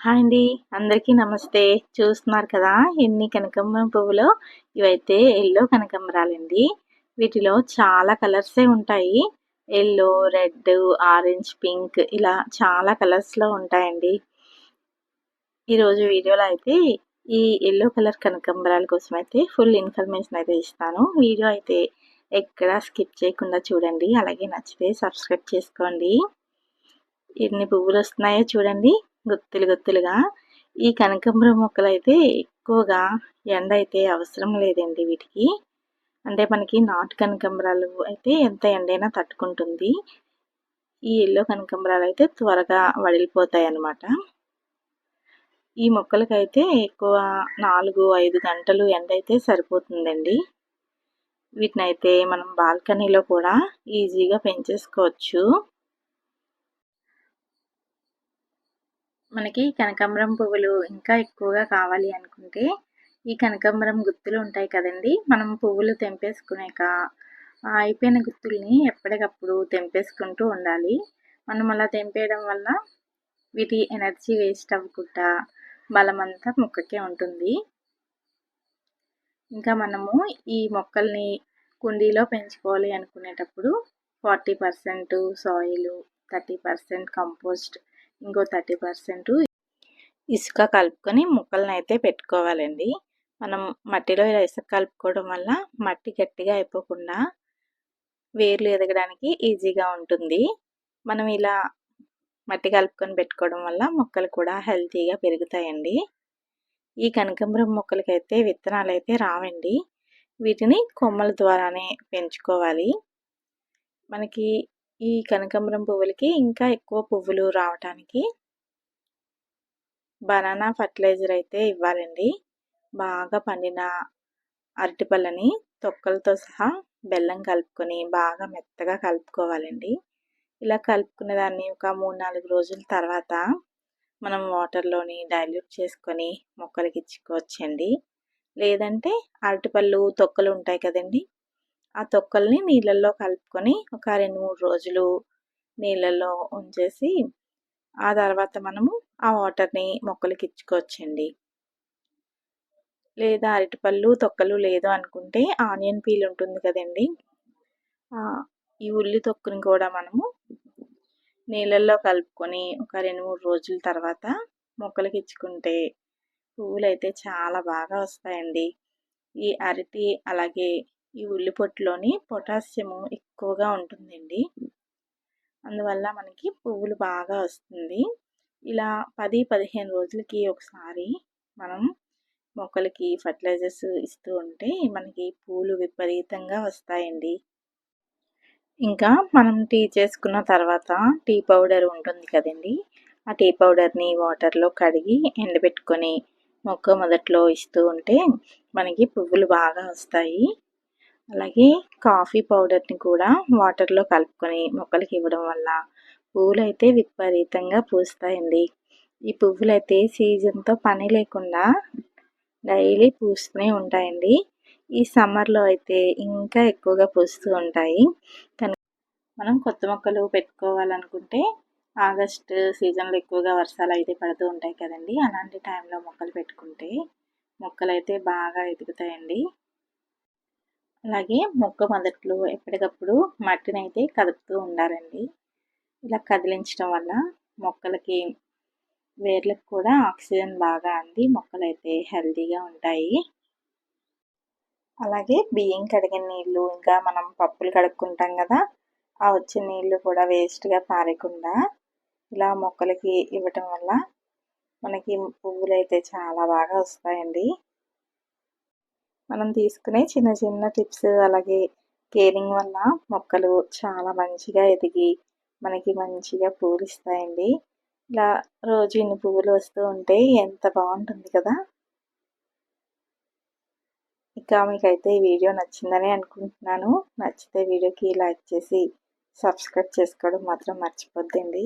Hi అండి. అందరికీ నమస్తే. చూస్తున్నారు కదా ఎన్ని కనకాంబరం పువ్వులో. ఇవైతే యెల్లో కనకాంబరాలండి. వీటిలో చాలా కలర్సే ఉంటాయి. యెల్లో, రెడ్, ఆరెంజ్, పింక్ ఇలా చాలా కలర్స్‌లో ఉంటాయండి. ఈరోజు వీడియోలో అయితే ఈ యెల్లో కలర్ కనకాంబరాల కోసం అయితే ఫుల్ ఇన్ఫర్మేషన్ అయితే ఇస్తాను. వీడియో అయితే ఎక్కడ స్కిప్ చేయకుండా చూడండి. అలాగే నచ్చితే సబ్స్క్రైబ్ చేసుకోండి. ఎన్ని పువ్వులొస్తున్నాయో చూడండి గుత్తులు గుత్తులుగా. ఈ కనకాంబరం మొక్కలైతే ఎక్కువగా ఎండ అయితే అవసరం లేదండి వీటికి. అంటే మనకి నాటు కనకాంబరాలు అయితే ఎంత ఎండైనా తట్టుకుంటుంది. ఈ యెల్లో కనకాంబరాలు అయితే త్వరగా వడిలిపోతాయన్నమాట. ఈ మొక్కలకైతే ఎక్కువ 4, 5 గంటలు ఎండ అయితే సరిపోతుందండి. వీటినైతే మనం బాల్కనీలో కూడా ఈజీగా పెంచేసుకోవచ్చు. మనకి కనకాంబరం పువ్వులు ఇంకా ఎక్కువగా కావాలి అనుకుంటే ఈ కనకాంబరం గుత్తులు ఉంటాయి కదండి, మనం పువ్వులు తెంపేసుకునేక అయిపోయిన గుత్తుల్ని ఎప్పటికప్పుడు తెంపేసుకుంటూ ఉండాలి. మనం అలా తెంపేయడం వల్ల వీటి ఎనర్జీ వేస్ట్ అవ్వకుండా బలమంతా మొక్కకే ఉంటుంది. ఇంకా మనము ఈ మొక్కల్ని కుండీలో పెంచుకోవాలి అనుకునేటప్పుడు 40% సాయిల్, 30% కంపోస్ట్, ఇంకో 30% ఇసుక కలుపుకొని మొక్కలను అయితే పెట్టుకోవాలండి. మనం మట్టిలో ఇలా ఇసుక కలుపుకోవడం వల్ల మట్టి గట్టిగా అయిపోకుండా వేర్లు ఎదగడానికి ఈజీగా ఉంటుంది. మనం ఇలా మట్టి కలుపుకొని పెట్టుకోవడం వల్ల మొక్కలు కూడా హెల్తీగా పెరుగుతాయండి. ఈ కనకాంబరం మొక్కలకైతే విత్తనాలు అయితే రావండి. వీటిని కొమ్మల ద్వారానే పెంచుకోవాలి. మనకి ఈ కనకాంబరం పువ్వులకి ఇంకా ఎక్కువ పువ్వులు రావటానికి బనానా ఫర్టిలైజర్ అయితే ఇవ్వాలండి. బాగా పండిన అరటిపళ్ళని తొక్కలతో సహా బెల్లం కలుపుకొని బాగా మెత్తగా కలుపుకోవాలండి. ఇలా కలుపుకునే దాన్ని ఒక 3-4 రోజుల తర్వాత మనం వాటర్లోని డైల్యూట్ చేసుకొని మొక్కలకి ఇచ్చుకోవచ్చండి. లేదంటే అరటిపళ్ళు తొక్కలు ఉంటాయి కదండి, ఆ తొక్కల్ని నీళ్ళల్లో కలుపుకొని ఒక 2-3 రోజులు నీళ్ళల్లో ఉంచేసి ఆ తర్వాత మనము ఆ వాటర్ని మొక్కలకి ఇచ్చుకోవచ్చండి. లేదా అరటిపళ్ళు తొక్కలు లేదు అనుకుంటే ఆనియన్ పీల్ ఉంటుంది కదండి, ఈ ఉల్లి తొక్కుని కూడా మనము నీళ్ళల్లో కలుపుకొని ఒక 2-3 రోజుల తర్వాత మొక్కలకి ఇచ్చుకుంటే పువ్వులు అయితే చాలా బాగా వస్తాయండి. ఈ అరటి అలాగే ఈ ఉల్లి పొట్టులోని పొటాషియం ఎక్కువగా ఉంటుందండి. అందువల్ల మనకి పువ్వులు బాగా వస్తుంది. ఇలా 10-15 రోజులకి ఒకసారి మనం మొక్కలకి ఫర్టిలైజర్స్ ఇస్తూ ఉంటే మనకి పూలు విపరీతంగా వస్తాయండి. ఇంకా మనం టీ చేసుకున్న తర్వాత టీ పౌడర్ ఉంటుంది కదండి, ఆ టీ పౌడర్ని వాటర్లో కడిగి ఎండబెట్టుకొని మొక్క మొదట్లో ఇస్తూ ఉంటే మనకి పువ్వులు బాగా వస్తాయి. అలాగే కాఫీ పౌడర్ని కూడా వాటర్లో కలుపుకొని మొక్కలకి ఇవ్వడం వల్ల పువ్వులు అయితే విపరీతంగా పూస్తాయండి. ఈ పువ్వులు అయితే సీజన్తో పని లేకుండా డైలీ పూస్తూనే ఉంటాయండి. ఈ సమ్మర్లో అయితే ఇంకా ఎక్కువగా పూస్తూ ఉంటాయి. మనం కొత్త మొక్కలు పెట్టుకోవాలనుకుంటే ఆగస్ట్ సీజన్లో ఎక్కువగా వర్షాలు అయితే పడుతూ ఉంటాయి కదండి, అలాంటి టైంలో మొక్కలు పెట్టుకుంటే మొక్కలు అయితే బాగా ఎదుగుతాయండి. అలాగే మొక్క మొదట్లో ఎప్పటికప్పుడు మట్టిని అయితే కదుపుతూ ఉండాలండి. ఇలా కదిలించడం వల్ల మొక్కలకి వేర్లకు కూడా ఆక్సిజన్ బాగా అంది మొక్కలు అయితే హెల్తీగా ఉంటాయి. అలాగే బియ్యం కడిగిన నీళ్ళు, ఇంకా మనం పప్పులు కడుక్కుంటాం కదా, ఆ వచ్చిన నీళ్ళు కూడా వేస్ట్గా పారేయకుండా ఇలా మొక్కలకి ఇవ్వటం వల్ల మనకి పువ్వులు అయితే చాలా బాగా వస్తాయండి. మనం తీసుకునే చిన్న చిన్న టిప్స్ అలాగే కేరింగ్ వల్ల మొక్కలు చాలా మంచిగా ఎదిగి మనకి మంచిగా పూలు ఇస్తాయండి. ఇలా రోజు ఇన్ని పువ్వులు వస్తూ ఉంటే ఎంత బాగుంటుంది కదా. ఇక మీకైతే ఈ వీడియో నచ్చిందని అనుకుంటున్నాను. నచ్చితే వీడియోకి లైక్ చేసి సబ్స్క్రైబ్ చేసుకోవడం మాత్రం మర్చిపోద్దండి.